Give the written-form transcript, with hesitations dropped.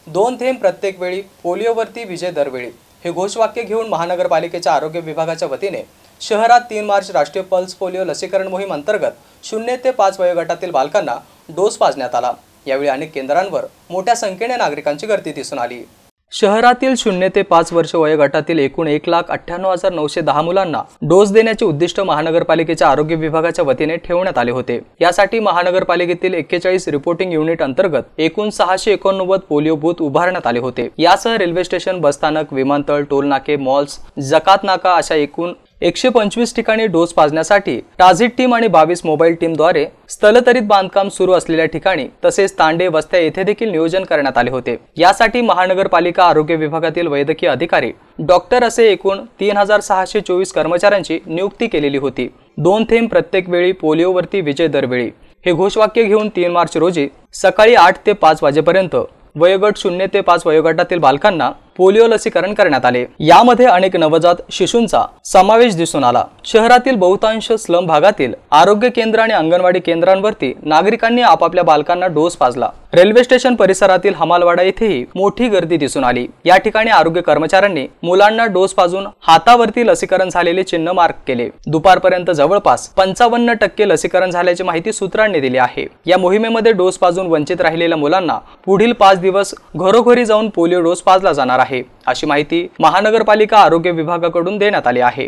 दोन थेंब प्रत्येक वेळी, पोलिओवरती विजय दरवेळी हे घोषवाक्य घेऊन महानगरपालिकेच्या आरोग्य विभागाच्या वतीने शहरात 3 मार्च राष्ट्रीय पल्स पोलिओ लसीकरण मोहीम अंतर्गत 0 ते 5 वयोगटातील बालकांना डोस पाजण्यात आला। यावेळी अनेक केंद्रांवर मोठ्या संख्येने नागरिकांची गर्दी दिसून आली। शहरातील 0 ते 5 वर्ष वयोगटातील एकूण 1,98,910 मुलांना डोस देण्याचे उद्दिष्ट महानगरपालिकेच्या आरोग्य विभागाच्या वतीने ठेवण्यात आले होते। यासाठी महानगरपालिकेतील 41 रिपोर्टिंग युनिट अंतर्गत एकूण 689 पोलिओ बूथ उभारण्यात आले होते। यासह रेल्वे स्टेशन, बसस्थानक, विमानतळ, टोल नाके, मॉल्स, जकात नाका अशा एकूण 125 ठिकाणी डोस पाजण्यासाठी ट्रान्झिट टीम आणि 22 मोबाईल टीमद्वारे स्थलांतरित बांधकाम सुरू असलेल्या ठिकाणी तसेच तांडे, वस्त्या येथे देखील नियोजन करण्यात आले होते। यासाठी महानगरपालिका आरोग्य विभागातील वैद्यकीय अधिकारी, डॉक्टर असे एकूण 3624 कर्मचाऱ्यांची नियुक्ती केलेली होती। दोन थेंब प्रत्येक वेळी, पोलिओवरती विजय दरवेळी हे घोषवाक्य घेऊन 3 मार्च रोजी सकाळी 8 ते 5 वाजेपर्यंत वयोगट 0 ते 5 वयोगटातील बालकांना पोलिओ लसीकरण करण्यात आले। यामध्ये अनेक नवजात शिशूंचा समावेश दिसून आला। शहरातील बहुतांश स्लम भागातील आरोग्य केंद्र आणि अंगणवाडी केंद्रांवरती नागरिकांनी आपापल्या बालकांना डोस पाजला। रेल्वे स्टेशन परिसरातील हमालवाडा येथेही मोठी गर्दी दिसून आली। या ठिकाणी आरोग्य कर्मचाऱ्यांनी मुलांना डोस पाजून हातावरती लसीकरण झालेले चिन्ह मार्क केले। दुपारपर्यंत जवळपास 55% लसीकरण झाल्याची माहिती सूत्रांनी दिली आहे। या मोहिमेमध्ये डोस पाजून वंचित राहिलेल्या मुलांना पुढील 5 दिवस घरोघरी जाऊन पोलिओ डोस पाजला जाणार आहे, अशी माहिती महानगरपालिका आरोग्य विभागाकडून देण्यात आली आहे।